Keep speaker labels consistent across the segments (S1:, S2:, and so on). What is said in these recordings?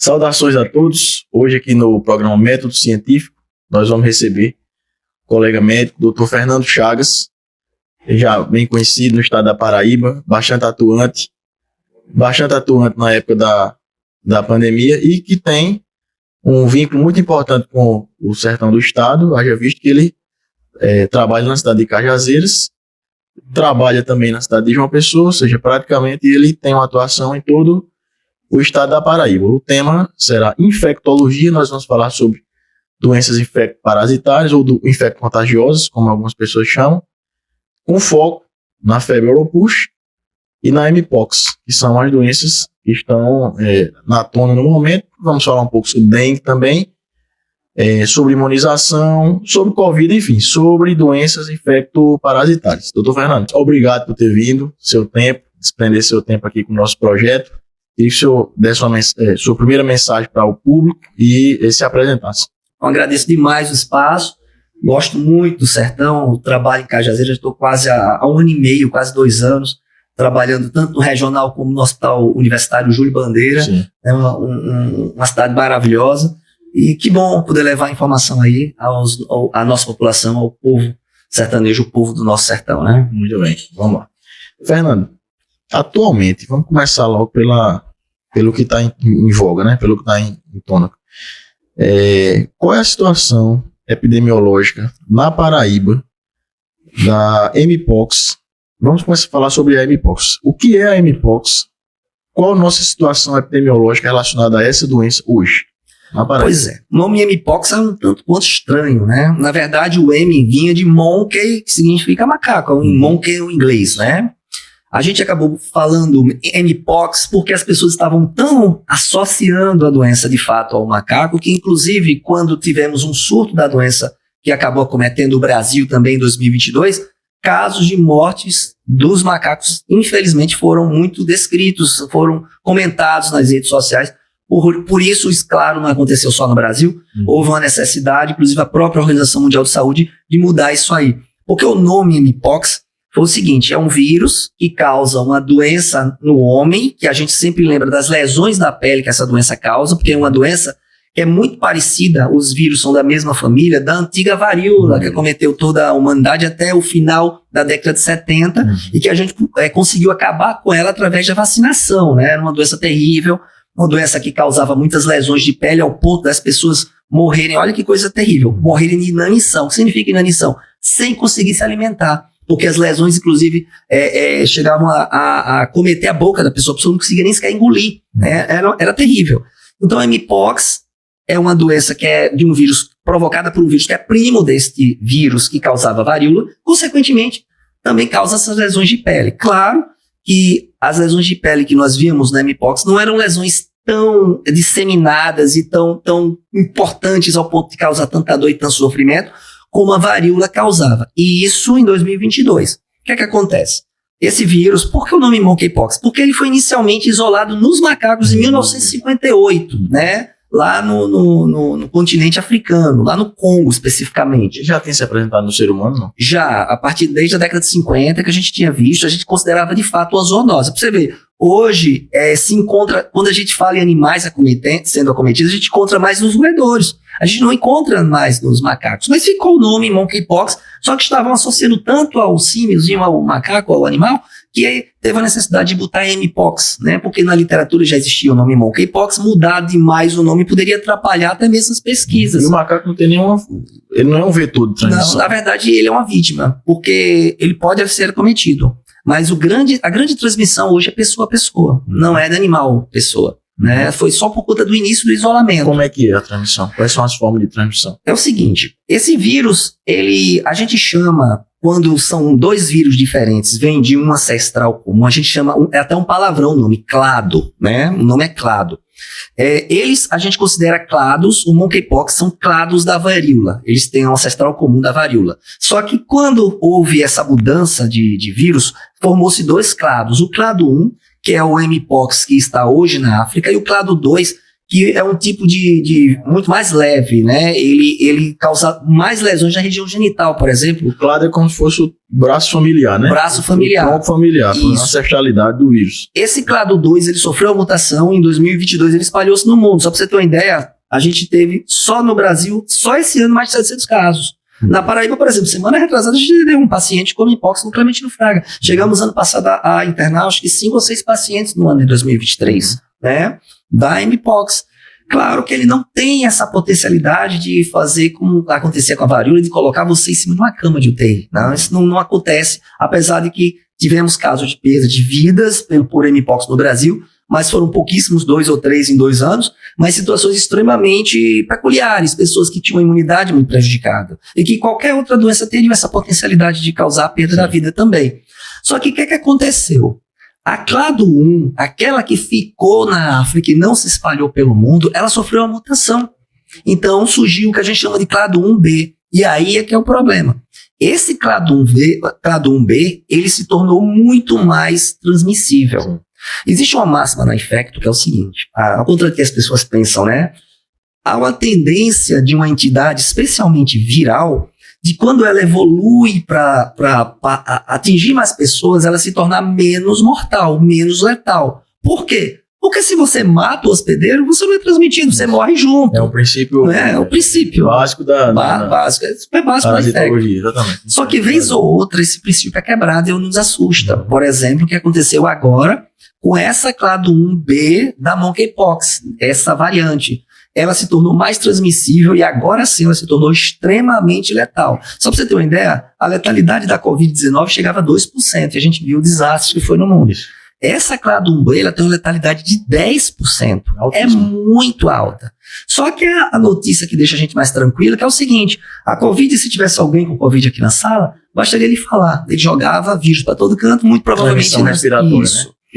S1: Saudações a todos. Hoje aqui no programa Método Científico, nós vamos receber o colega médico, Dr. Fernando Chagas, já bem conhecido no estado da Paraíba, bastante atuante na época da pandemia e que tem um vínculo muito importante com o sertão do estado, haja visto que ele trabalha na cidade de Cajazeiras, trabalha também na cidade de João Pessoa, ou seja, praticamente ele tem uma atuação em todo o estado da Paraíba. O tema será infectologia, nós vamos falar sobre doenças infecto-parasitárias ou infecto-contagiosas, como algumas pessoas chamam, com foco na febre oropouche e na mpox, que são as doenças que estão na tona no momento. Vamos falar um pouco sobre dengue também, sobre imunização, sobre Covid, enfim, sobre doenças infecto-parasitárias. Doutor Fernando, obrigado por ter vindo, seu tempo, desprender seu tempo aqui com o nosso projeto. Queria que o senhor desse sua primeira mensagem para o público e se apresentasse.
S2: Eu agradeço demais o espaço, gosto muito do sertão, o trabalho em Cajazeiras, estou quase há 1 ano e meio, quase 2 anos, trabalhando tanto no regional como no Hospital Universitário Júlio Bandeira. Sim. É uma cidade maravilhosa e que bom poder levar informação aí à nossa população, ao povo sertanejo, o povo do nosso sertão, né?
S1: Muito bem, vamos lá. Fernando, atualmente, vamos começar logo pelo que está em voga, né? Pelo que está em tona. Qual é a situação epidemiológica na Paraíba da mpox? Vamos começar a falar sobre a mpox. O que é a mpox? Qual a nossa situação epidemiológica relacionada a essa doença hoje na Paraíba?
S2: Pois é, o nome mpox é um tanto quanto estranho, né? Na verdade, o M vinha de monkey, que significa macaco, monkey em inglês, né? A gente acabou falando mpox porque as pessoas estavam tão associando a doença de fato ao macaco que, inclusive, quando tivemos um surto da doença que acabou acometendo o Brasil também em 2022, casos de mortes dos macacos, infelizmente, foram muito descritos, foram comentados nas redes sociais. Por isso, claro, não aconteceu só no Brasil. Houve uma necessidade, inclusive a própria Organização Mundial de Saúde, de mudar isso aí. Porque o nome mpox foi o seguinte, é um vírus que causa uma doença no homem, que a gente sempre lembra das lesões da pele que essa doença causa, porque é uma doença que é muito parecida, os vírus são da mesma família, da antiga varíola, que acometeu toda a humanidade até o final da década de 70, e que a gente conseguiu acabar com ela através da vacinação, né? Era uma doença terrível, uma doença que causava muitas lesões de pele ao ponto das pessoas morrerem, olha que coisa terrível, morrerem de inanição. O que significa inanição? Sem conseguir se alimentar. Porque as lesões, inclusive, chegavam a cometer a boca da pessoa, a pessoa não conseguia nem sequer engolir, né? Era terrível. Então, a mpox é uma doença que é de um vírus, provocada por um vírus que é primo deste vírus que causava varíola, consequentemente, também causa essas lesões de pele. Claro que as lesões de pele que nós vimos na mpox não eram lesões tão disseminadas e tão importantes ao ponto de causar tanta dor e tanto sofrimento, como a varíola causava. E isso em 2022. O que é que acontece? Esse vírus, por que o nome monkeypox? Porque ele foi inicialmente isolado nos macacos em 1958, né? Lá no continente africano, lá no Congo especificamente.
S1: Já tem se apresentado no ser humano, não?
S2: Já, a partir desde a década de 50 que a gente tinha visto, a gente considerava de fato uma zoonose. Pra você ver, hoje se encontra, quando a gente fala em animais sendo acometidos, a gente encontra mais nos roedores. A gente não encontra mais nos macacos. Mas ficou o nome monkeypox, só que estavam associando tanto ao símiozinho, ao macaco, ao animal, que teve a necessidade de botar mpox, né? Porque na literatura já existia o nome monkeypox, mudar demais o nome poderia atrapalhar até mesmo as pesquisas.
S1: E o macaco não tem ele não é um vetor de transmissão.
S2: Não, na verdade ele é uma vítima, porque ele pode ser acometido. Mas a grande transmissão hoje é pessoa a pessoa, não é de animal a pessoa. Né? Foi só por conta do início do isolamento.
S1: Como é que é a transmissão? Quais são as formas de transmissão?
S2: É o seguinte, esse vírus, a gente chama, quando são 2 vírus diferentes, vem de um ancestral comum, a gente chama, é até um palavrão o nome, clado, né? O nome é clado. A gente considera clados, o monkeypox são clados da varíola, eles têm um ancestral comum da varíola. Só que quando houve essa mudança de vírus, formou-se 2 clados, o clado 1, que é o mpox que está hoje na África, e o clado 2, que é um tipo de muito mais leve, né? Ele causa mais lesões na região genital, por exemplo.
S1: O clado é como se fosse o braço familiar, né?
S2: Braço familiar.
S1: O tronco familiar,
S2: Isso.
S1: a ancestralidade do vírus.
S2: Esse clado 2, ele sofreu a mutação, em 2022 ele espalhou-se no mundo. Só para você ter uma ideia, a gente teve só no Brasil, só esse ano, mais de 700 casos. Na Paraíba, por exemplo, semana retrasada a gente teve um paciente com mpox no Clementino Fraga. Chegamos ano passado a internar, acho que 5 ou 6 pacientes no ano de 2023, né? Da mpox. Claro que ele não tem essa potencialidade de fazer como acontecia com a varíola, de colocar você em cima de uma cama de UTI. Não, isso não acontece, apesar de que tivemos casos de perda de vidas por mpox no Brasil, mas foram pouquíssimos, 2 ou 3 em 2 anos, mas situações extremamente peculiares, pessoas que tinham a imunidade muito prejudicada, e que qualquer outra doença teria essa potencialidade de causar a perda da vida também. Só que o que aconteceu? A clado 1, aquela que ficou na África e não se espalhou pelo mundo, ela sofreu uma mutação. Então surgiu o que a gente chama de clado 1B, e aí é que é o problema. Esse clado 1B, ele se tornou muito mais transmissível. Sim. Existe uma máxima na Infecto que é o seguinte, ao contrário do que as pessoas pensam, né? Há uma tendência de uma entidade, especialmente viral, de quando ela evolui para atingir mais pessoas, ela se tornar menos mortal, menos letal. Por quê? Porque se você mata o hospedeiro, você não é transmitido, você morre junto.
S1: É o princípio,
S2: é o princípio
S1: básico
S2: básico, é super básico da
S1: parasitologia, exatamente.
S2: Só que vez ou outra esse princípio é quebrado e nos assusta. Por exemplo, o que aconteceu agora com essa clado 1B da monkeypox, essa variante. Ela se tornou mais transmissível e agora sim ela se tornou extremamente letal. Só para você ter uma ideia, a letalidade da Covid-19 chegava a 2% e a gente viu o desastre que foi no mundo. Isso. Essa clado 1B ela tem uma letalidade de 10%. Altíssimo. É muito alta. Só que a notícia que deixa a gente mais tranquila que é o seguinte, a Covid, se tivesse alguém com Covid aqui na sala, bastaria ele falar. Ele jogava vírus para todo canto, muito provavelmente isso. Né?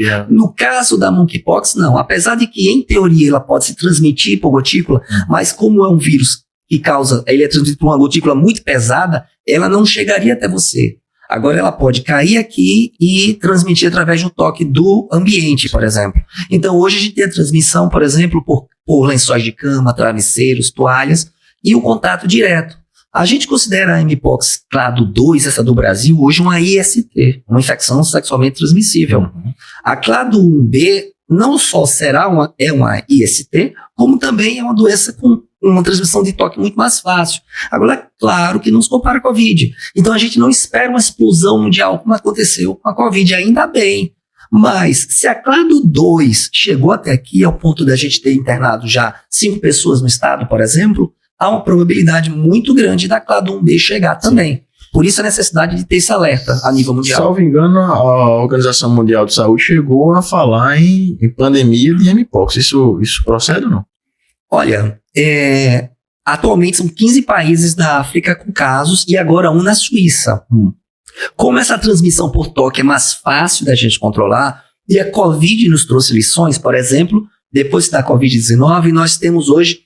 S2: Yeah. No caso da monkeypox, não. Apesar de que, em teoria, ela pode se transmitir por gotícula, mas como é um vírus que causa, ele é transmitido por uma gotícula muito pesada, ela não chegaria até você. Agora ela pode cair aqui e transmitir através do toque do ambiente, por exemplo. Então hoje a gente tem a transmissão, por exemplo, por lençóis de cama, travesseiros, toalhas e o contato direto. A gente considera a mpox clado 2, essa do Brasil, hoje uma IST, uma infecção sexualmente transmissível. A clado 1B não só será uma IST, como também é uma doença com uma transmissão de toque muito mais fácil. Agora, é claro que não se compara com a Covid. Então a gente não espera uma explosão mundial como aconteceu com a Covid, ainda bem. Mas se a clado 2 chegou até aqui, ao ponto da gente ter internado já 5 pessoas no estado, por exemplo, há uma probabilidade muito grande da clado 1B chegar também. Por isso a necessidade de ter esse alerta a nível mundial.
S1: Salvo engano, a Organização Mundial de Saúde chegou a falar em pandemia de mpox. Isso procede ou não?
S2: Olha, atualmente são 15 países da África com casos e agora um na Suíça. Como essa transmissão por toque é mais fácil da gente controlar, e a Covid nos trouxe lições, por exemplo, depois da Covid-19, nós temos hoje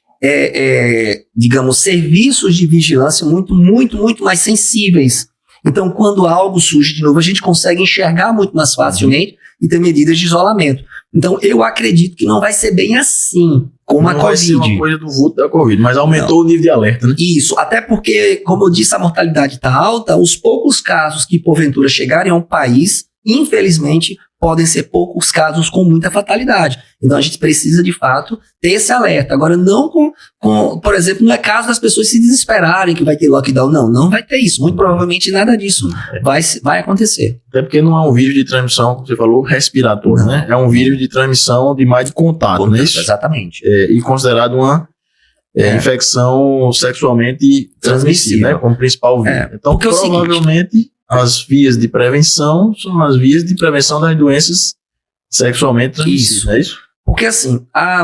S2: digamos, serviços de vigilância muito mais sensíveis. Então, quando algo surge de novo, a gente consegue enxergar muito mais facilmente e ter medidas de isolamento. Então, eu acredito que não vai ser bem assim como a Covid. Não vai ser uma
S1: coisa do vulto da Covid, mas aumentou o nível de alerta, né?
S2: Isso, até porque, como eu disse, a mortalidade está alta, os poucos casos que porventura chegarem ao país, infelizmente, podem ser poucos casos com muita fatalidade. Então a gente precisa, de fato, ter esse alerta. Agora, não por exemplo, não é caso das pessoas se desesperarem que vai ter lockdown. Não vai ter isso. Muito provavelmente nada disso vai acontecer.
S1: Até porque não é um vírus de transmissão, como você falou, respiratória, né? É um vírus de transmissão de mais de contato, né?
S2: Exatamente.
S1: E considerado uma infecção sexualmente transmissível, né? Como principal vírus. Então, provavelmente, as vias de prevenção são as vias de prevenção das doenças sexualmente transmissíveis, não é isso?
S2: Porque assim, a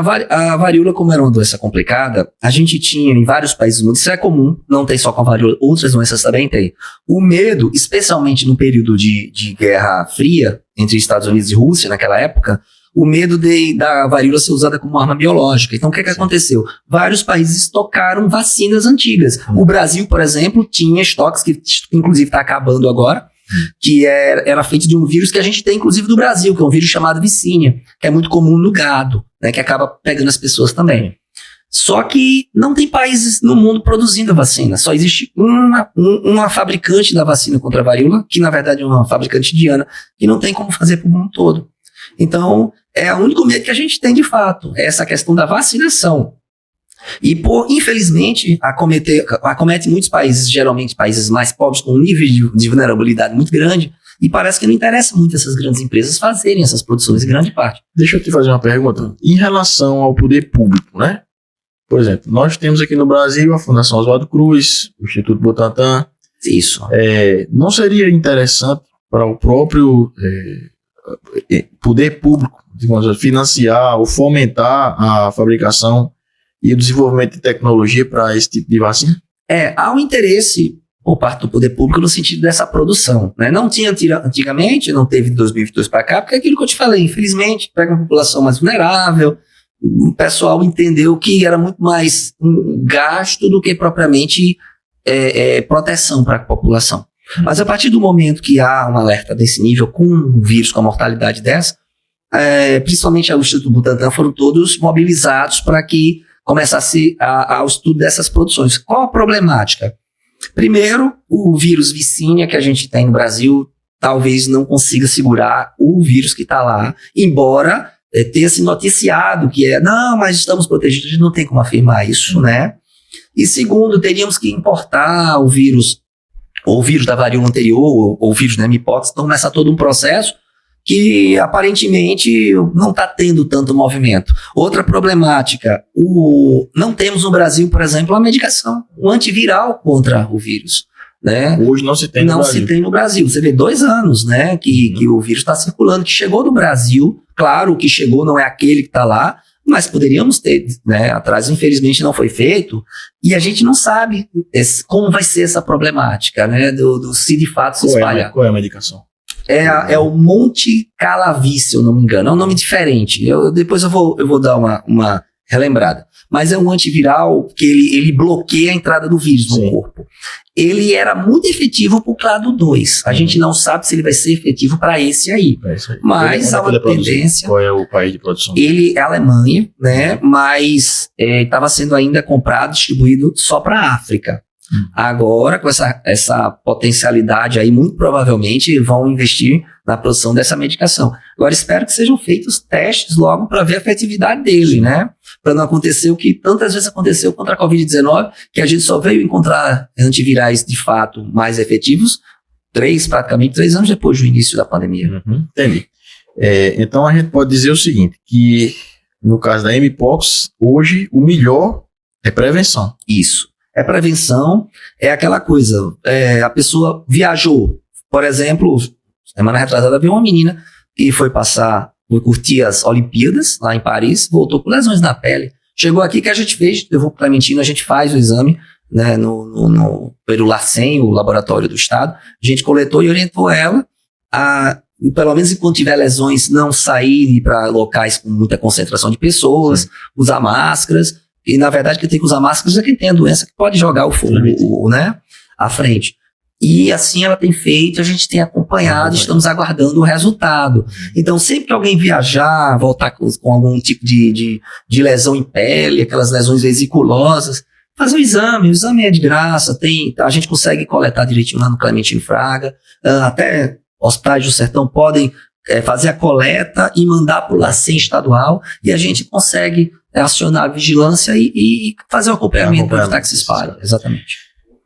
S2: varíola, como era uma doença complicada, a gente tinha em vários países do mundo, isso é comum, não tem só com a varíola, outras doenças também tem. O medo, especialmente no período de Guerra Fria, entre Estados Unidos e Rússia, naquela época, o medo da varíola ser usada como arma biológica. Então, o que aconteceu? Vários países estocaram vacinas antigas. O Brasil, por exemplo, tinha estoques, que inclusive está acabando agora, que era feito de um vírus que a gente tem, inclusive, do Brasil, que é um vírus chamado Vicínia, que é muito comum no gado, né, que acaba pegando as pessoas também. Só que não tem países no mundo produzindo a vacina. Só existe uma fabricante da vacina contra a varíola, que na verdade é uma fabricante indiana, que não tem como fazer para o mundo todo. Então, é o único medo que a gente tem de fato, é essa questão da vacinação. E, infelizmente, acomete muitos países, geralmente países mais pobres, com um nível de vulnerabilidade muito grande, e parece que não interessa muito essas grandes empresas fazerem essas produções, em grande parte.
S1: Deixa eu te fazer uma pergunta. Em relação ao poder público, né? Por exemplo, nós temos aqui no Brasil a Fundação Oswaldo Cruz, o Instituto Butantan.
S2: Isso.
S1: Não seria interessante para o próprio poder público, digamos, financiar ou fomentar a fabricação e o desenvolvimento de tecnologia para esse tipo de vacina?
S2: Há um interesse por parte do poder público no sentido dessa produção, né? Não tinha antigamente, não teve de 2022 para cá, porque é aquilo que eu te falei, infelizmente, pega uma população mais vulnerável, o pessoal entendeu que era muito mais um gasto do que propriamente proteção para a população. Mas a partir do momento que há um alerta desse nível, com um vírus com a mortalidade dessa, principalmente o Instituto Butantan, foram todos mobilizados para que começasse ao estudo dessas produções. Qual a problemática? Primeiro, o vírus Vicínia que a gente tem no Brasil talvez não consiga segurar o vírus que está lá, embora tenha se noticiado que não, mas estamos protegidos, a gente não tem como afirmar isso, né? E segundo, teríamos que importar o vírus, ou o vírus da varíola anterior, ou o vírus da mpox, então começa todo um processo que aparentemente não está tendo tanto movimento. Outra problemática, não temos no Brasil, por exemplo, uma medicação, um antiviral contra o vírus. Né?
S1: Hoje não se tem no Brasil.
S2: Não se tem no Brasil. Você vê 2 anos, né, que o vírus está circulando, que chegou no Brasil. Claro, o que chegou não é aquele que está lá, mas poderíamos ter, né, atrás, infelizmente não foi feito, e a gente não sabe como vai ser essa problemática, né, se de fato se espalhar.
S1: Qual é a medicação?
S2: É o Montecalavi, se eu não me engano, é um nome diferente. Depois eu vou dar uma relembrada. Mas é um antiviral que ele bloqueia a entrada do vírus no corpo. Ele era muito efetivo para o clado 2. A gente não sabe se ele vai ser efetivo para esse aí. Mas há uma tendência.
S1: Qual é o país de produção?
S2: Ele é a Alemanha, né? Mas estava sendo ainda comprado, distribuído só para a África. Agora, com essa potencialidade aí, muito provavelmente vão investir na produção dessa medicação. Agora, espero que sejam feitos testes logo para ver a efetividade dele, né? Para não acontecer o que tantas vezes aconteceu contra a Covid-19, que a gente só veio encontrar antivirais de fato mais efetivos praticamente 3 anos depois do início da pandemia.
S1: Entendi. Então, a gente pode dizer o seguinte, que no caso da mpox, hoje o melhor é prevenção.
S2: Isso. É prevenção, é aquela coisa, a pessoa viajou, por exemplo, semana retrasada veio uma menina que foi curtir as Olimpíadas lá em Paris, voltou com lesões na pele, chegou aqui que a gente fez, levou para o Clementino, a gente faz o exame, né, no Perulacem, o laboratório do estado, a gente coletou e orientou ela a, pelo menos enquanto tiver lesões, não sair para locais com muita concentração de pessoas, usar máscaras. E, na verdade, quem tem que usar máscaras é quem tem a doença que pode jogar o fogo, né, à frente. E assim ela tem feito, a gente tem acompanhado, estamos aguardando o resultado. Então, sempre que alguém viajar, voltar com algum tipo de lesão em pele, aquelas lesões vesiculosas, fazer o exame é de graça, a gente consegue coletar direitinho lá no Clementino Fraga, até hospitais do Sertão podem fazer a coleta e mandar para o LACEN estadual, e a gente consegue acionar a vigilância e fazer o acompanhamento para evitar que se espalhe. Exatamente.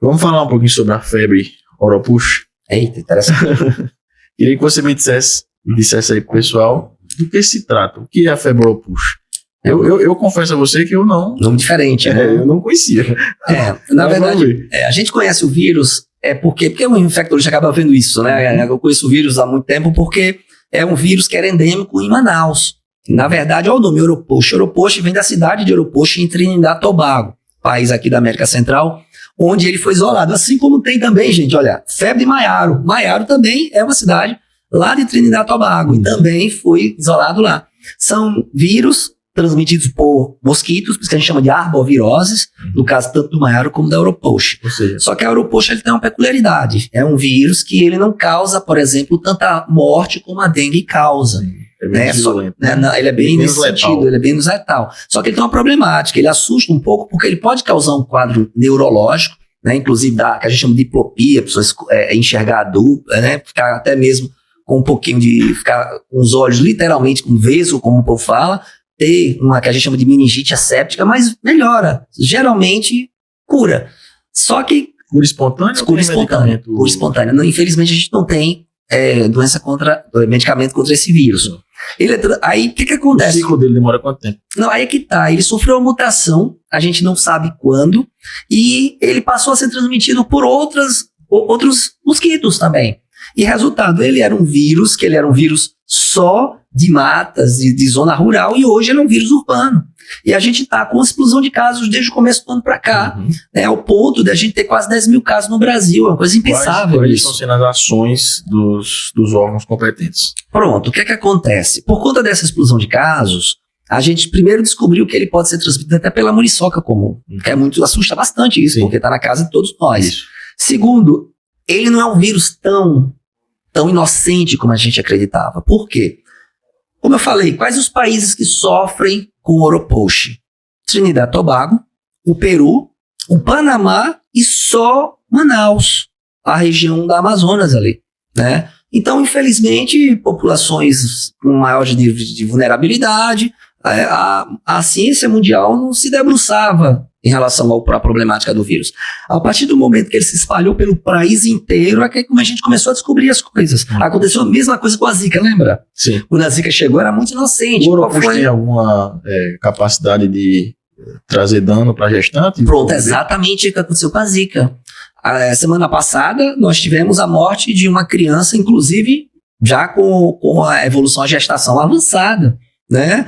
S1: Vamos falar um pouquinho sobre a febre Oropouche.
S2: Eita, interessante.
S1: Queria que você me dissesse aí pro pessoal do que se trata, o que é a febre Oropouche. Eu confesso a você que eu não...
S2: Nome diferente, né?
S1: Eu não conhecia.
S2: Na verdade, a gente conhece o vírus porque o infectologista acaba vendo isso, né? Eu conheço o vírus há muito tempo porque é um vírus que era endêmico em Manaus. Na verdade, olha o nome, Oropouche. Oropouche vem da cidade de Oropouche, em Trinidad e Tobago, país aqui da América Central, onde ele foi isolado. Assim como tem também, gente, olha, febre de Maiaro. Maiaro também é uma cidade lá de Trinidad e Tobago, e também foi isolado lá. São vírus transmitidos por mosquitos, por isso que a gente chama de arboviroses, no caso tanto do maiaro como da Auropost.
S1: Ou seja,
S2: Só que a Auropost ele tem uma peculiaridade. É um vírus que ele não causa, por exemplo, tanta morte como a dengue causa.
S1: é menos violento, né?
S2: Ele é bem
S1: Menos
S2: nesse
S1: letal.
S2: sentido, ele é bem menos letal. Só que ele tem uma problemática, ele assusta um pouco porque ele pode causar um quadro neurológico, né, inclusive que a gente chama de diplopia, pessoas enxergar adulto, né, ficar até mesmo com um pouquinho de, ficar com os olhos literalmente com vesgo, como o povo fala, ter uma que a gente chama de meningite asséptica, mas melhora, geralmente cura. Só que
S1: Cura espontânea ou
S2: cura
S1: tem
S2: espontânea,
S1: medicamento?
S2: cura espontânea. Não, infelizmente a gente não tem medicamento contra esse vírus. Aí o que
S1: O
S2: acontece?
S1: ciclo dele demora quanto tempo?
S2: Não, aí é que tá. Ele sofreu uma mutação, a gente não sabe quando, e ele passou a ser transmitido por outros mosquitos também. E resultado, ele era um vírus só de matas, de zona rural, e hoje ele é um vírus urbano. E a gente tá com uma explosão de casos desde o começo do ano para cá, né, ao ponto de a gente ter quase 10 mil casos no Brasil. É uma coisa impensável
S1: Quais
S2: isso.
S1: estão sendo as ações dos órgãos competentes?
S2: Pronto, o que é que acontece? Por conta dessa explosão de casos, a gente primeiro descobriu que ele pode ser transmitido até pela muriçoca comum, que assusta bastante isso,
S1: Sim.
S2: porque está na casa de todos nós.
S1: Isso.
S2: Segundo, ele não é um vírus tão inocente como a gente acreditava. Por quê? Como eu falei, quais os países que sofrem com o Auropost? Trinidad e Tobago, o Peru, o Panamá e só Manaus, a região da Amazonas ali, né? Então, infelizmente, populações com maior nível de vulnerabilidade, a ciência mundial não se debruçava em relação à problemática do vírus. A partir do momento que ele se espalhou pelo país inteiro, é que a gente começou a descobrir as coisas. Aconteceu a mesma coisa com a Zika, lembra?
S1: Sim.
S2: Quando a Zika chegou, era muito inocente.
S1: O
S2: Qual
S1: Auropost
S2: foi?
S1: tem alguma capacidade de trazer dano para a gestante?
S2: Pronto, exatamente o que aconteceu com a Zika. A semana passada, nós tivemos a morte de uma criança, inclusive, já com a evolução, a gestação avançada, né?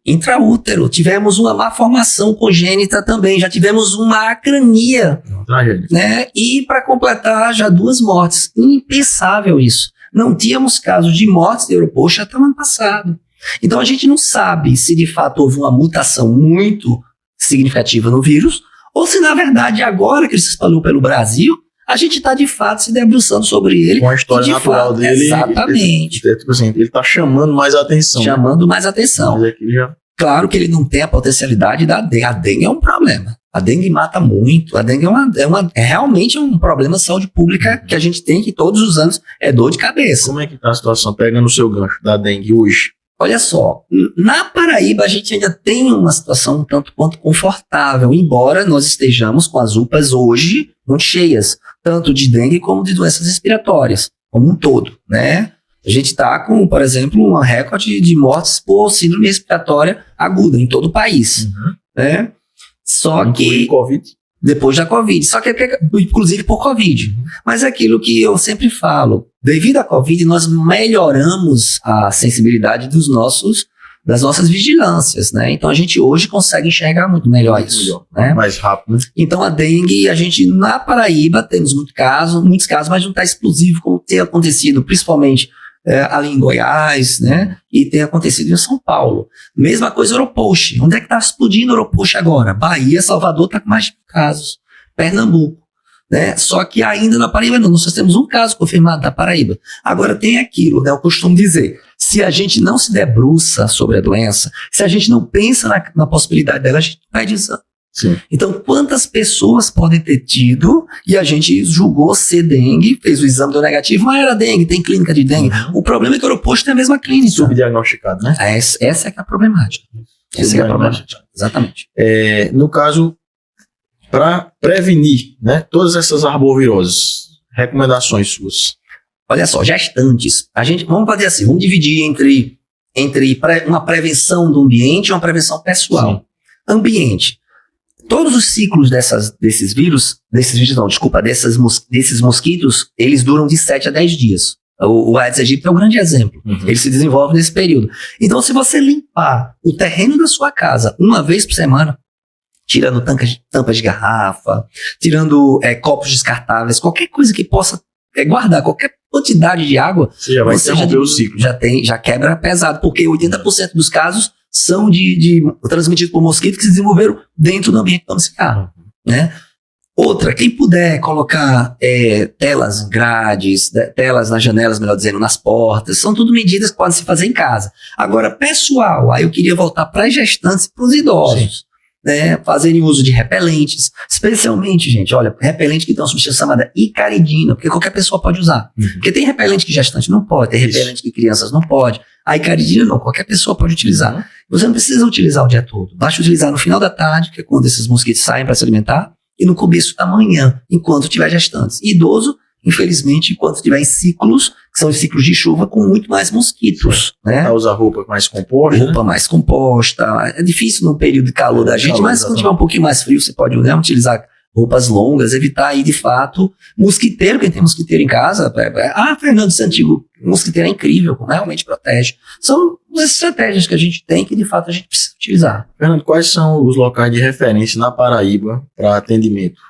S2: Intraútero. Tivemos uma malformação congênita também, já tivemos uma acrania,
S1: Tragédia.
S2: né? E para completar, já 2 mortes. Impensável isso. Não tínhamos casos de mortes de Auropost até o ano passado. Então a gente não sabe se de fato houve uma mutação muito significativa no vírus, ou se na verdade agora que ele se espalhou pelo Brasil, a gente está de fato se debruçando sobre ele.
S1: Com a história
S2: de
S1: natural
S2: fato,
S1: dele.
S2: exatamente.
S1: Tipo assim, ele está chamando mais atenção.
S2: Chamando mais atenção.
S1: Mas aqui já...
S2: Claro que ele não tem a potencialidade da dengue. A dengue é um problema. A dengue mata muito. A dengue é realmente um problema de saúde pública que a gente tem, que todos os anos é dor de cabeça.
S1: Como é que está a situação? Pegando o seu gancho da dengue hoje.
S2: Olha só, na Paraíba a gente ainda tem uma situação um tanto quanto confortável, embora nós estejamos com as UPAs hoje muito cheias, tanto de dengue como de doenças respiratórias, como um todo, né? A gente está com, por exemplo, um recorde de mortes por síndrome respiratória aguda em todo o país, né? Só
S1: Inclui
S2: que...
S1: Covid.
S2: Depois da Covid, só que inclusive por Covid. Mas é aquilo que eu sempre falo, devido à Covid nós melhoramos a sensibilidade das nossas vigilâncias, né? Então a gente hoje consegue enxergar muito melhor isso, né?
S1: Mais rápido, né?
S2: Então a dengue, a gente na Paraíba temos muitos casos, mas não está explosivo como tem acontecido, principalmente ali em Goiás, né? E tem acontecido em São Paulo. Mesma coisa Auropost. Onde é que está explodindo Auropost agora? Bahia, Salvador está com mais casos. Pernambuco, né? Só que ainda na Paraíba não. Nós temos um caso confirmado da Paraíba. Agora tem aquilo, né? Eu costumo dizer, se a gente não se debruça sobre a doença, se a gente não pensa na possibilidade dela, a gente perde exame.
S1: Sim.
S2: Então, quantas pessoas podem ter tido e a gente julgou ser dengue, fez o exame, deu negativo, mas era dengue, tem clínica de dengue. O problema é que o Auropost tem a mesma clínica.
S1: Subdiagnosticado, né?
S2: Essa é que é a problemática. Essa é a problemática. Exatamente.
S1: No caso, para prevenir, né, todas essas arboviroses, recomendações suas.
S2: Olha só, gestantes. Vamos fazer assim, vamos dividir entre uma prevenção do ambiente e uma prevenção pessoal.
S1: Sim.
S2: Ambiente. Todos os ciclos desses mosquitos, eles duram de 7 a 10 dias. O Aedes aegypti é um grande exemplo. Ele se desenvolve nesse período. Então, se você limpar o terreno da sua casa uma vez por semana, tirando tampas de garrafa, tirando copos descartáveis, qualquer coisa que possa guardar qualquer quantidade de água,
S1: Você já vai interromper o ciclo.
S2: Já quebra pesado, porque 80% dos casos são transmitidos por mosquitos que se desenvolveram dentro do ambiente domiciliar, né? Outra, quem puder colocar telas em grades, telas nas janelas, melhor dizendo, nas portas, são tudo medidas que podem se fazer em casa. Agora, pessoal, aí eu queria voltar para as gestantes e para os idosos, né, fazerem uso de repelentes, especialmente, gente, olha, repelente que tem uma substância chamada icaridina, porque qualquer pessoa pode usar. Porque tem repelente que gestante não pode, tem repelente que crianças não pode, a icaridina não, qualquer pessoa pode utilizar. Você não precisa utilizar o dia todo, basta utilizar no final da tarde, que é quando esses mosquitos saem para se alimentar, e no começo da manhã, enquanto tiver gestantes. E idoso, infelizmente, enquanto tiver em ciclos, que são os ciclos de chuva, com muito mais mosquitos, né?
S1: Pra usar roupa mais composta,
S2: roupa mais composta. É difícil no período de calor da gente, mas quando tiver um pouquinho mais frio, você pode, né, utilizar roupas longas, evitar aí, de fato, mosquiteiro. Quem tem mosquiteiro em casa, Fernando, esse antigo mosquiteiro é incrível, como realmente protege. São as estratégias que a gente tem que, de fato, a gente precisa utilizar.
S1: Fernando, quais são os locais de referência na Paraíba para atendimento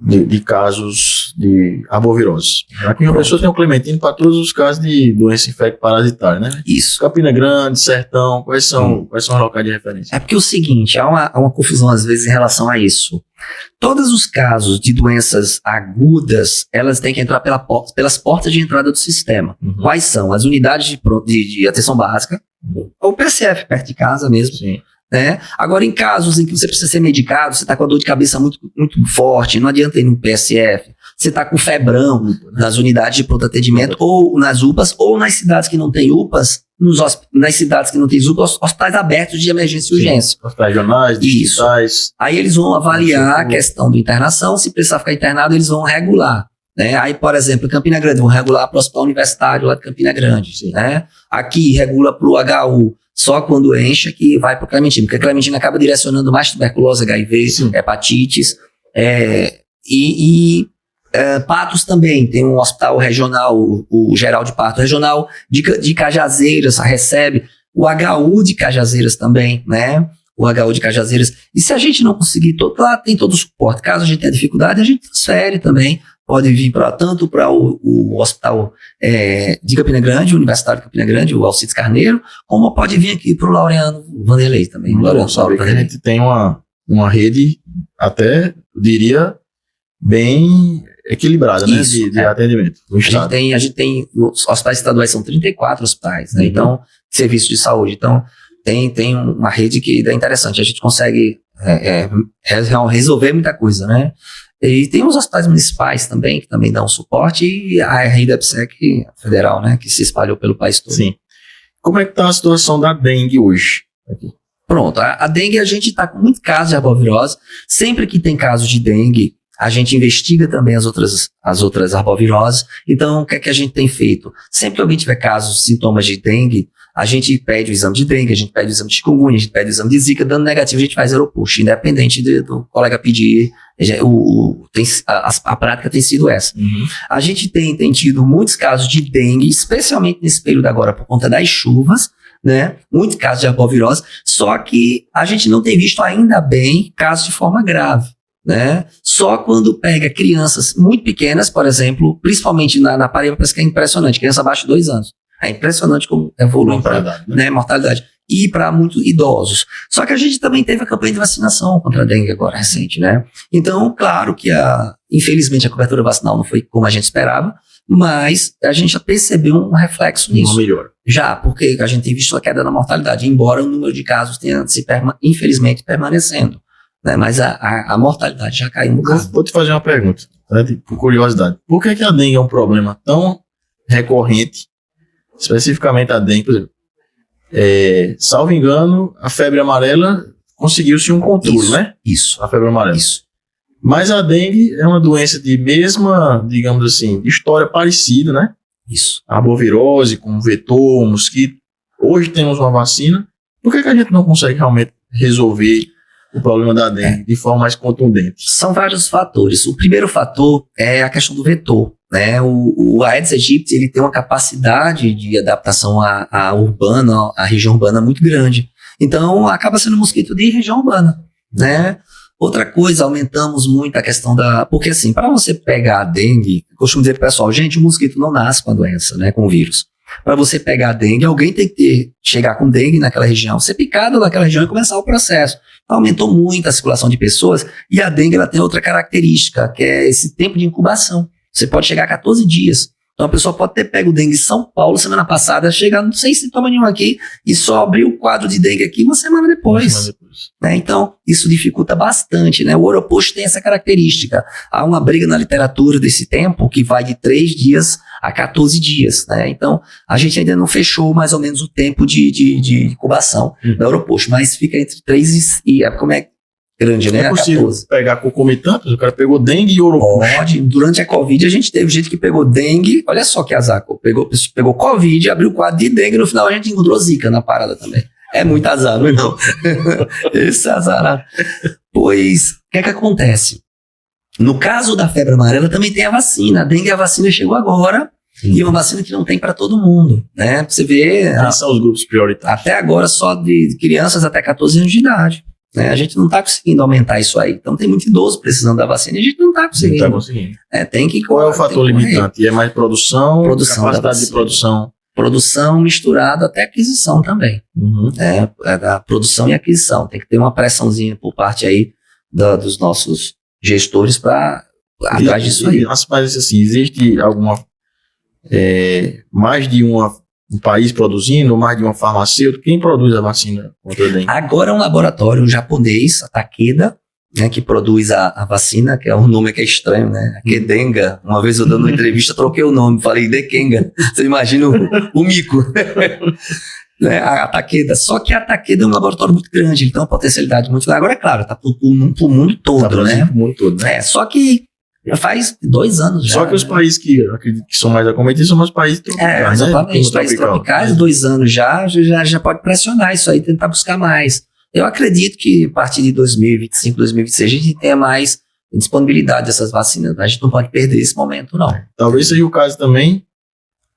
S1: de casos de arbovirose? Aqui em João Pessoa tem o Clementino para todos os casos de doença infecto-parasitária, né?
S2: Isso.
S1: Campina Grande, Sertão, quais são os locais de referência?
S2: É porque é o seguinte, há uma confusão às vezes em relação a isso. Todos os casos de doenças agudas, elas têm que entrar pelas portas de entrada do sistema. Quais são? As unidades de atenção básica, ou PSF, perto de casa mesmo.
S1: Sim.
S2: Né? Agora, em casos em que você precisa ser medicado, você está com a dor de cabeça muito, muito forte, não adianta ir no PSF, você está com febrão nas unidades de pronto atendimento, ou nas UPAs, ou nas cidades que não tem UPAs, nas cidades que não tem UPAs, hospitais abertos de emergência e urgência.
S1: Hospitais regionais, distritais.
S2: Aí eles vão avaliar a questão da internação, se precisar ficar internado, eles vão regular. Né? Aí, por exemplo, Campina Grande, vão regular para o Hospital Universitário lá de Campina Grande. Né? Aqui, regula para o HU. Só quando enche que vai para o Clementino, porque a Clementino acaba direcionando mais tuberculose, HIV, hepatites, Patos também, tem um hospital regional, o Geral de Patos Regional de Cajazeiras, recebe o HU de Cajazeiras também, né? O HU de Cajazeiras. E se a gente não conseguir, lá tem todo o suporte. Caso a gente tenha dificuldade, a gente transfere também. Pode vir tanto para o hospital de Campina Grande, o Universitário de Campina Grande, o Alcides Carneiro, como pode vir aqui para o Laureano Vanderlei também.
S1: A gente tem uma rede, até, eu diria, bem equilibrada, né, de atendimento no estado.
S2: A gente tem, os hospitais estaduais são 34 hospitais, né? Então, serviços de saúde. Então, tem uma rede que é interessante, a gente consegue resolver muita coisa, né? E tem os hospitais municipais também, que também dão suporte, e a rede da PSEC federal, né, que se espalhou pelo país todo.
S1: Sim. Como é que está a situação da dengue hoje? Aqui.
S2: Pronto, a dengue, a gente está com muito caso de arbovirose. Sempre que tem caso de dengue, a gente investiga também as outras arboviroses. Então, o que é que a gente tem feito? Sempre que alguém tiver casos, sintomas de dengue, a gente pede o exame de dengue, a gente pede o exame de chikungunya, a gente pede o exame de zika, dando negativo, a gente faz aeropush, independente do colega pedir. A prática tem sido essa. A gente tem tido muitos casos de dengue, especialmente nesse período agora, por conta das chuvas, né? Muitos casos de arbovirose, só que a gente não tem visto ainda bem casos de forma grave. Né? Só quando pega crianças muito pequenas, por exemplo, principalmente na Paraíba, parece que é impressionante, criança abaixo de 2 anos. É impressionante como evolui mortalidade. E para muitos idosos. Só que a gente também teve a campanha de vacinação contra a dengue agora, recente, né? Então, claro que infelizmente a cobertura vacinal não foi como a gente esperava, mas a gente já percebeu um reflexo nisso.
S1: Melhor.
S2: Já, porque a gente tem visto a queda na mortalidade, embora o número de casos tenha infelizmente permanecendo. Né, mas a mortalidade já caiu um bocado.
S1: Vou te fazer uma pergunta, tá? Por curiosidade. Por que a dengue é um problema tão recorrente, especificamente a dengue, por exemplo? Salvo engano, a febre amarela conseguiu-se um controle, né?
S2: Isso.
S1: A febre amarela.
S2: Isso.
S1: Mas a dengue é uma doença de mesma, digamos assim, de história parecida, né?
S2: Isso.
S1: Arbovirose, com vetor, mosquito. Hoje temos uma vacina. Por que a gente não consegue realmente resolver o problema da dengue de forma mais contundente? São
S2: vários fatores. O primeiro fator é a questão do vetor. Né? O Aedes aegypti, ele tem uma capacidade de adaptação à região urbana muito grande. Então, acaba sendo um mosquito de região urbana. Né? Outra coisa, aumentamos muito a questão porque assim, para você pegar a dengue, eu costumo dizer pro pessoal, gente, o mosquito não nasce com a doença, né, com o vírus. Para você pegar a dengue, alguém tem que chegar com dengue naquela região, ser picado naquela região e começar o processo. Aumentou muito a circulação de pessoas e a dengue ela tem outra característica, que é esse tempo de incubação. Você pode chegar a 14 dias. Então a pessoa pode ter pego dengue em São Paulo semana passada, chegar sem sintoma nenhum aqui e só abrir o quadro de dengue aqui uma semana depois. Né? Então isso dificulta bastante. Né? O Oropost tem essa característica. Há uma briga na literatura desse tempo que vai de 3 dias a 14 dias. Né? Então a gente ainda não fechou mais ou menos o tempo de incubação da Oropost, mas fica entre 3 e como é grande, né?
S1: É possível pegar concomitantes? O cara pegou dengue e Oropost.
S2: Pode. Durante a Covid, a gente teve gente que pegou dengue. Olha só que azar. Pegou Covid, abriu o quadro de dengue. No final, a gente encontrou zika na parada também. É muito azar, não é não? Esse é azarado. Pois, o que é que acontece? No caso da febre amarela, também tem a vacina. A dengue, a vacina chegou agora. E é uma vacina que não tem para todo mundo, né? Você vê...
S1: Quais são os grupos prioritários?
S2: Até agora, só de crianças até 14 anos de idade. Né? A gente não está conseguindo aumentar isso aí. Então tem muito idoso precisando da vacina e a gente não está conseguindo.
S1: Não está conseguindo.
S2: Tem que
S1: Qual é o fator limitante? É mais produção capacidade de produção?
S2: Produção misturada até aquisição também. A produção e aquisição. Tem que ter uma pressãozinha por parte aí dos nossos gestores para atrás disso aí.
S1: Mas assim, existe alguma mais de um país produzindo, ou mais de uma farmacêutica? Quem produz a vacina contra a dengue?
S2: Agora é um laboratório japonês, a Takeda, né, que produz a vacina, que é um nome que é estranho, né? Kedenga. Uma vez eu dando uma entrevista, troquei o nome, falei Dekenga. Você imagina o mico. Né, a Takeda. Só que a Takeda é um laboratório muito grande, ele tem uma potencialidade muito grande. Agora, é claro, tá pro mundo todo, né?
S1: Pro mundo todo, né?
S2: Só que já faz 2 anos já.
S1: Só que os países que eu acredito que são mais acometidos são os países tropicais,
S2: exatamente.
S1: Né?
S2: Os países tropicais, 2 anos já pode pressionar isso aí, tentar buscar mais. Eu acredito que a partir de 2025, 2026, a gente tenha mais disponibilidade dessas vacinas. A gente não pode perder esse momento, não.
S1: Talvez seja o caso também,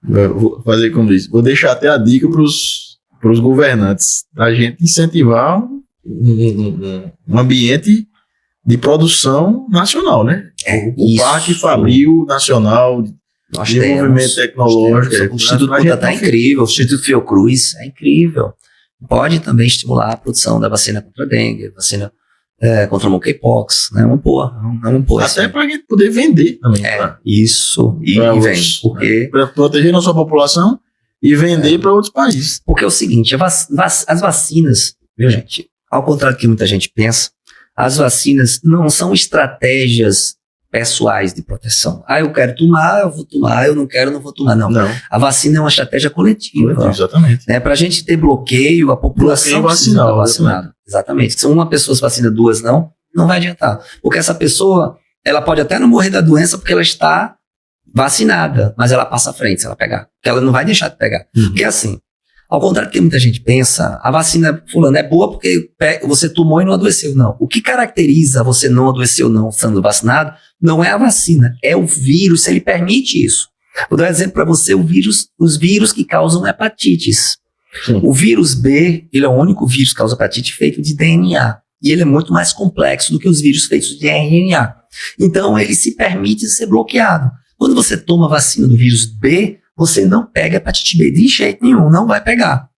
S1: vou fazer como diz, vou deixar até a dica para os governantes, da gente incentivar um ambiente de produção nacional, né? O Parque Fabril Nacional de Desenvolvimento Tecnológico.
S2: O Instituto Butantan é incrível, o Instituto Fiocruz é incrível. Pode também estimular a produção da vacina contra a dengue, vacina contra o monkeypox, né? É uma boa.
S1: Até para a gente poder vender também.
S2: Isso. E vende. Porque
S1: para proteger nossa população e vender para outros países.
S2: Porque é o seguinte, as vacinas, viu, gente? Ao contrário do que muita gente pensa, as vacinas não são estratégias pessoais de proteção. Eu quero tomar, eu vou tomar, eu não quero, eu não vou tomar. Não. A vacina é uma estratégia coletiva.
S1: Exatamente.
S2: Para a gente ter bloqueio, a população precisa estar vacinada. Exatamente. Se uma pessoa se vacina, 2 não vai adiantar. Porque essa pessoa, ela pode até não morrer da doença porque ela está vacinada, mas ela passa à frente se ela pegar. Porque ela não vai deixar de pegar. Porque assim, ao contrário do que muita gente pensa, a vacina fulano é boa porque você tomou e não adoeceu, não. O que caracteriza você não adoeceu não sendo vacinado não é a vacina, é o vírus, se ele permite isso. Vou dar um exemplo para você, os vírus que causam hepatites. Sim. O vírus B, ele é o único vírus que causa hepatite feito de DNA. E ele é muito mais complexo do que os vírus feitos de RNA. Então, ele se permite ser bloqueado. Quando você toma a vacina do vírus B, você não pega hepatite B de jeito nenhum, não vai pegar.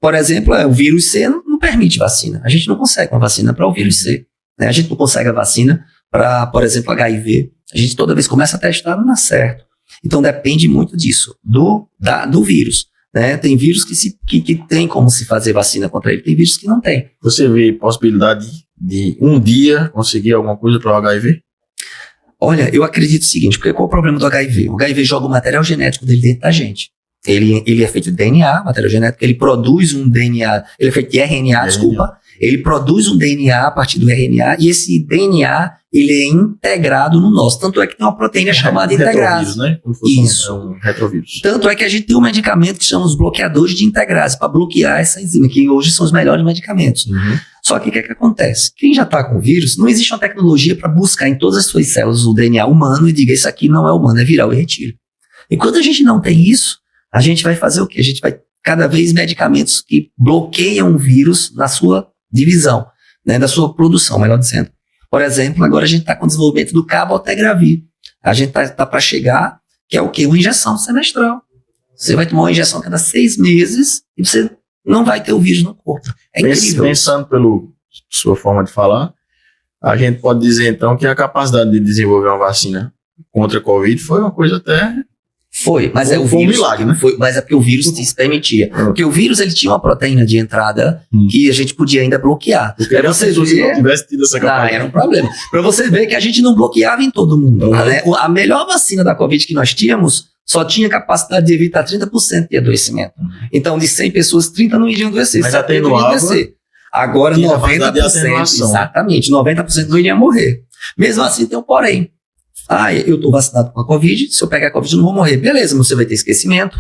S2: Por exemplo, o vírus C não permite vacina. A gente não consegue uma vacina para o vírus C. Né? A gente não consegue a vacina para, por exemplo, HIV. A gente toda vez começa a testar, não dá certo. Então depende muito disso, do vírus. Né? Tem vírus que tem como se fazer vacina contra ele, tem vírus que não tem.
S1: Você vê possibilidade de um dia conseguir alguma coisa para o HIV?
S2: Olha, eu acredito o seguinte, porque qual é o problema do HIV? O HIV joga o material genético dele dentro da gente. Ele é feito de DNA, material genético, ele produz um DNA, ele é feito de RNA, desculpa. Ele produz um DNA a partir do RNA e esse DNA, ele é integrado no nosso. Tanto é que tem uma proteína chamada integrase.
S1: Né? Como fosse isso. Um retrovírus.
S2: Tanto é que a gente tem um medicamento que chama os bloqueadores de integrase, para bloquear essa enzima, que hoje são os melhores medicamentos. Só que o que acontece? Quem já está com vírus, não existe uma tecnologia para buscar em todas as suas células o DNA humano e diga, isso aqui não é humano, é viral e retira. Enquanto a gente não tem isso, a gente vai fazer o quê? A gente vai cada vez medicamentos que bloqueiam o vírus na sua divisão, né, da sua produção, melhor dizendo. Por exemplo, agora a gente está com o desenvolvimento do cabotegravir. A gente está para chegar, que é o quê? Uma injeção semestral. Você vai tomar uma injeção a cada 6 meses e você não vai ter o vírus no corpo. É incrível.
S1: Pensando pela sua forma de falar, a gente pode dizer então que a capacidade de desenvolver uma vacina contra a Covid foi uma coisa até...
S2: Foi, mas
S1: foi,
S2: o
S1: foi
S2: vírus,
S1: um milagre, né?
S2: Mas é porque o vírus se permitia. Porque o vírus ele tinha uma proteína de entrada que a gente podia ainda bloquear.
S1: Porque era
S2: você
S1: se não tivesse tido essa capacidade.
S2: Era um problema. Para você ver que a gente não bloqueava em todo mundo. Né? A melhor vacina da Covid que nós tínhamos só tinha capacidade de evitar 30% de adoecimento. Então, de 100 pessoas, 30 não iriam adoecer.
S1: Mas atenuava.
S2: Agora, 90%. Exatamente, 90% não iria morrer. Mesmo assim, tem um porém. Eu estou vacinado com a Covid, se eu pegar a Covid eu não vou morrer. Beleza, mas você vai ter esquecimento.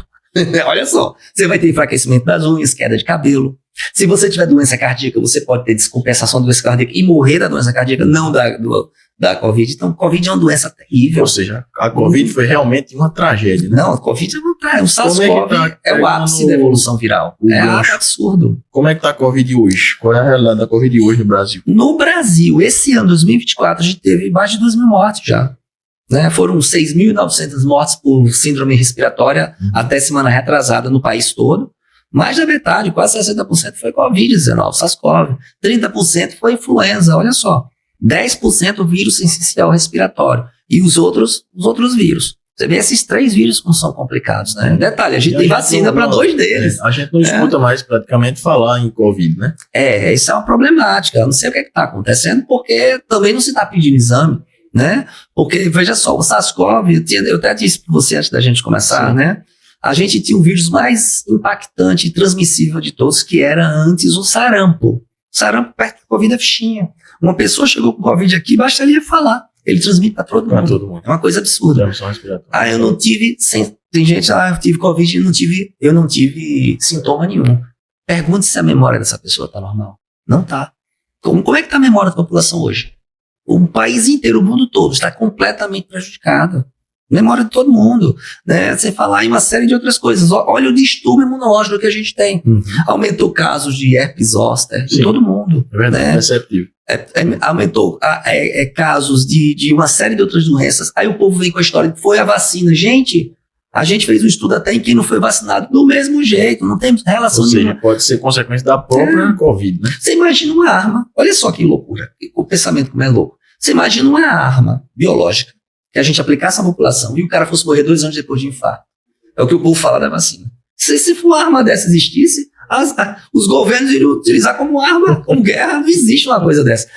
S2: Olha só, você vai ter enfraquecimento das unhas, queda de cabelo. Se você tiver doença cardíaca, você pode ter descompensação da doença cardíaca e morrer da doença cardíaca, não da Covid. Então, Covid é uma doença terrível.
S1: Ou seja, a Covid foi realmente uma tragédia, né?
S2: Não, a Covid é o SARS-CoV é o ápice da evolução viral. É absurdo.
S1: Como é que está a Covid hoje? Qual é a realidade da Covid hoje no Brasil?
S2: No Brasil, esse ano, 2024, a gente teve mais de 2.000 mortes já. Né? Foram 6.900 mortes por síndrome respiratória até semana retrasada no país todo. Mais da metade, quase 60% foi Covid-19, SARS-CoV. 30% foi influenza, olha só. 10% vírus essencial respiratório. E os outros vírus. Você vê esses 3 vírus como são complicados, né? Detalhe, a gente tem vacina para 2 deles.
S1: A gente não escuta mais praticamente falar em Covid, né?
S2: Isso é uma problemática. Eu não sei o que está acontecendo, porque também não se está pedindo exame. Né? Porque, veja só, o SARS-CoV, eu até disse para você antes da gente começar, né? A gente tinha o vírus mais impactante e transmissível de todos, que era antes o sarampo. O sarampo perto da Covid é fichinha. Uma pessoa chegou com Covid aqui, basta ele falar. Ele transmite para todo mundo. É uma coisa absurda. Eu não tive... Tem gente, eu tive Covid e eu não tive sintoma nenhum. Pergunte se a memória dessa pessoa está normal. Não está. Como é que está a memória da população hoje? O país inteiro, o mundo todo, está completamente prejudicado. Memória de todo mundo. Né? Sem falar em uma série de outras coisas. Olha o distúrbio imunológico que a gente tem. Aumentou casos de herpes zoster em todo mundo.
S1: É verdade,
S2: né?
S1: perceptível.
S2: Aumentou casos de uma série de outras doenças. Aí o povo vem com a história de foi a vacina. Gente, a gente fez um estudo até em quem não foi vacinado do mesmo jeito. Não tem relação nenhuma.
S1: Ou seja, pode ser consequência da própria Covid, né?
S2: Você imagina uma arma. Olha só que loucura. O pensamento como é louco. Você imagina uma arma biológica que a gente aplicasse à população e o cara fosse morrer 2 anos depois de infarto. É o que o povo fala da vacina. Se uma arma dessa existisse, os governos iriam utilizar como arma, como guerra. Não existe uma coisa dessa.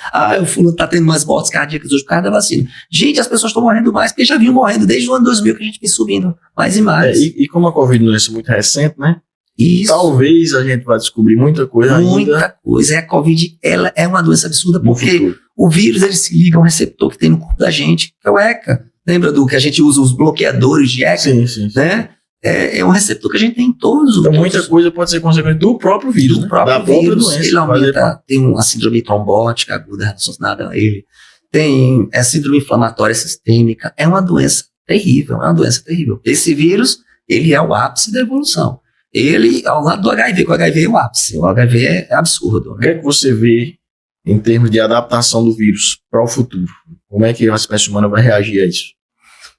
S2: O fulano está tendo mais mortes cardíacas hoje por causa da vacina. Gente, as pessoas estão morrendo mais porque já vinham morrendo desde o ano 2000 que a gente vem subindo mais e mais.
S1: E como a Covid é uma doença muito recente, né?
S2: Isso.
S1: Talvez a gente vá descobrir muita coisa ainda.
S2: Muita coisa. A Covid ela é uma doença absurda porque o vírus ele se liga a um receptor que tem no corpo da gente, que é o ECA. Lembra do que a gente usa os bloqueadores de ECA?
S1: Sim.
S2: Né? É um receptor que a gente tem em todos.
S1: Então muita coisa pode ser consequência do próprio vírus,
S2: da própria doença. Ele aumenta, tem uma síndrome trombótica aguda relacionada a ele. Tem síndrome inflamatória sistêmica. É uma doença terrível, Esse vírus, ele é o ápice da evolução. Ele, ao lado do HIV, que o HIV é o ápice. O HIV é absurdo. Né?
S1: O que é que você vê em termos de adaptação do vírus para o futuro? Como é que a espécie humana vai reagir a isso?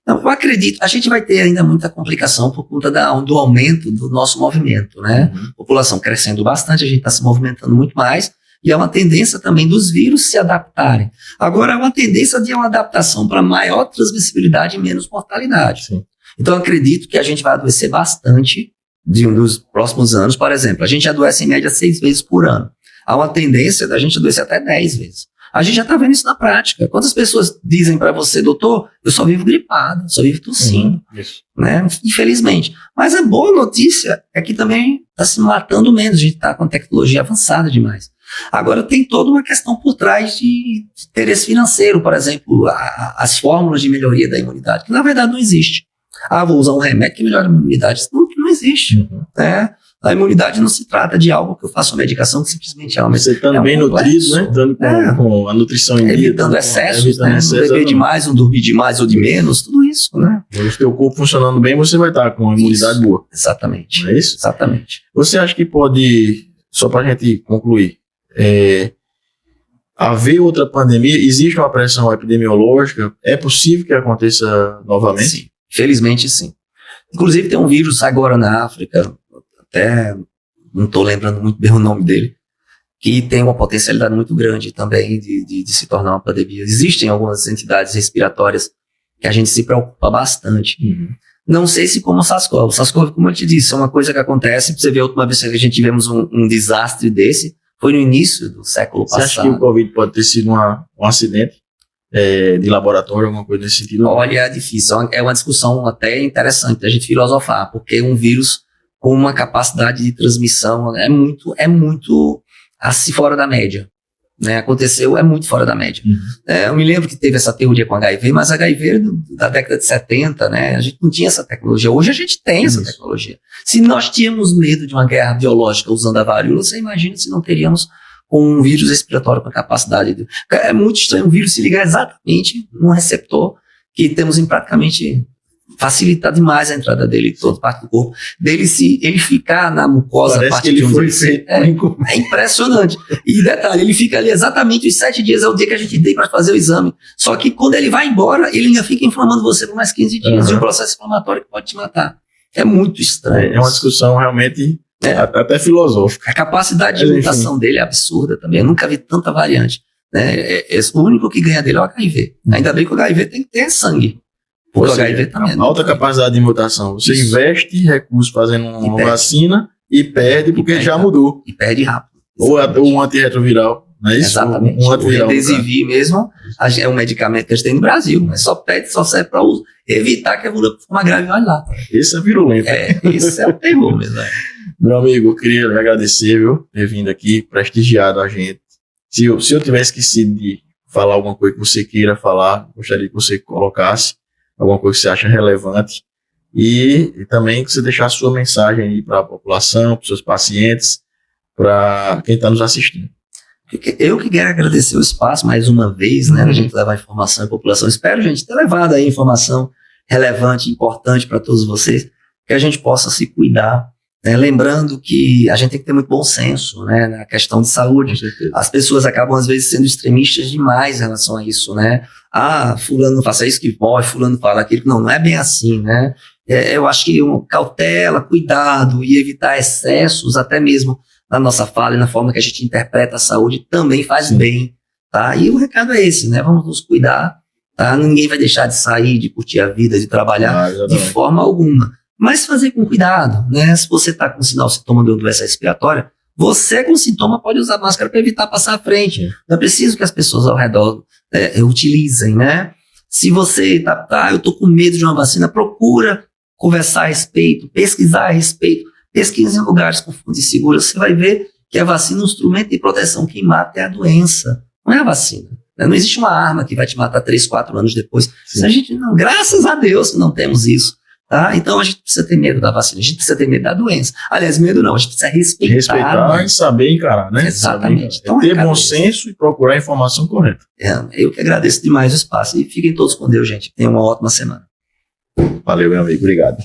S2: Não, eu acredito, a gente vai ter ainda muita complicação por conta do aumento do nosso movimento, né? População crescendo bastante, a gente está se movimentando muito mais, e é uma tendência também dos vírus se adaptarem. Agora, é uma tendência de uma adaptação para maior transmissibilidade e menos mortalidade.
S1: Sim.
S2: Então, eu acredito que a gente vai adoecer bastante dos próximos anos. Por exemplo, a gente adoece em média 6 vezes por ano. Há uma tendência da gente adoecer até 10 vezes. A gente já está vendo isso na prática. Quantas pessoas dizem para você, doutor, eu só vivo gripado, só vivo tossindo, né? Infelizmente. Mas a boa notícia é que também está se matando menos, a gente está com tecnologia avançada demais. Agora tem toda uma questão por trás de interesse financeiro, por exemplo, as fórmulas de melhoria da imunidade, que na verdade não existe. Vou usar um remédio que melhora a imunidade. Não existe, né? A imunidade não se trata de algo que eu faço uma medicação que simplesmente é uma
S1: Você estando bem nutrido, né? Estando com a nutrição em dia.
S2: Evitando excessos, né? Não beber demais, não dormir demais ou de menos, tudo isso, né?
S1: Se o teu corpo funcionando bem, você vai estar com uma imunidade boa.
S2: Exatamente.
S1: Não é isso?
S2: Exatamente.
S1: Você acha que pode, só para a gente concluir, haver outra pandemia? Existe uma pressão epidemiológica? É possível que aconteça novamente?
S2: Sim, felizmente sim. Inclusive tem um vírus agora na África, até não estou lembrando muito bem o nome dele, que tem uma potencialidade muito grande também de se tornar uma pandemia. Existem algumas entidades respiratórias que a gente se preocupa bastante. Não sei se como o SARS-CoV. O SARS-CoV, como eu te disse, é uma coisa que acontece. Você vê a última vez que a gente tivemos um desastre desse, foi no início do século passado.
S1: Você acha que o Covid pode ter sido um acidente de laboratório, alguma coisa nesse sentido?
S2: Olha, é difícil. É uma discussão até interessante da gente filosofar, porque um vírus com uma capacidade de transmissão é muito assim fora da média. Né, aconteceu, é muito fora da média. Eu me lembro que teve essa teoria com HIV, mas HIV da década de 70, né, a gente não tinha essa tecnologia. Hoje a gente tem essa tecnologia. Se nós tínhamos medo de uma guerra biológica usando a varíola, você imagina se não teríamos um vírus respiratório com a capacidade de... É muito estranho um vírus se ligar exatamente num receptor que temos em praticamente... facilita demais a entrada dele em toda parte do corpo. Ele ficar na mucosa,
S1: parece
S2: parte
S1: que ele
S2: de onde
S1: foi feito.
S2: é impressionante. E detalhe, ele fica ali exatamente os 7 dias, é o dia que a gente tem para fazer o exame. Só que quando ele vai embora, ele ainda fica inflamando você por mais 15 dias. E um processo inflamatório que pode te matar. É muito estranho.
S1: É uma discussão realmente até filosófica.
S2: A capacidade de mutação dele é absurda também. Eu nunca vi tanta variante. Né? O único que ganha dele é o HIV. Ainda bem que o HIV tem que ter sangue. Porque o HIV também.
S1: Alta capacidade de mutação. Você investe recursos fazendo uma vacina e perde porque já mudou.
S2: E perde rápido.
S1: Ou um antirretroviral, não é isso?
S2: Exatamente.
S1: Um antiviral.
S2: O Remdesivir mesmo é um medicamento que a gente tem no Brasil, mas só serve para evitar que a virula forma grave e olha lá.
S1: Esse é virulento.
S2: Esse é o terror mesmo.
S1: Meu amigo, eu queria lhe agradecer, viu, ter vindo aqui, prestigiado a gente. Se eu tiver esquecido de falar alguma coisa que você queira falar, gostaria que você colocasse alguma coisa que você acha relevante e também que você deixasse sua mensagem aí para a população, para os seus pacientes, para quem está nos assistindo.
S2: Eu que quero agradecer o espaço mais uma vez, né, a gente levar informação à população. Espero, gente, ter levado aí informação relevante, importante para todos vocês, que a gente possa se cuidar, né, lembrando que a gente tem que ter muito bom senso, né, na questão de saúde. As pessoas acabam às vezes sendo extremistas demais em relação a isso, né? Fulano faça isso que morre, fulano fala aquilo. Não é bem assim, né? Eu acho que cautela, cuidado e evitar excessos, até mesmo na nossa fala e na forma que a gente interpreta a saúde, também faz bem, tá? E o recado é esse, né? Vamos nos cuidar, tá? Ninguém vai deixar de sair, de curtir a vida, de trabalhar de forma alguma. Mas fazer com cuidado, né? Se você está com sintoma de uma doença respiratória, você com sintoma pode usar máscara para evitar passar à frente. Não é preciso que as pessoas ao redor utilizem, né? Se você eu tô com medo de uma vacina, procura conversar a respeito, pesquisar a respeito, pesquise em lugares com fontes seguras, você vai ver que a vacina é um instrumento de proteção, quem mata é a doença, não é a vacina. Não existe uma arma que vai te matar 3, 4 anos depois. A gente não, graças a Deus não temos isso. Tá? Então a gente precisa ter medo da vacina, a gente precisa ter medo da doença. Aliás, medo não, a gente precisa respeitar.
S1: Respeitar e saber encarar, né?
S2: Exatamente.
S1: Então, ter bom senso e procurar a informação correta.
S2: Eu que agradeço demais o espaço. E fiquem todos com Deus, gente. Tenham uma ótima semana.
S1: Valeu, meu amigo. Obrigado.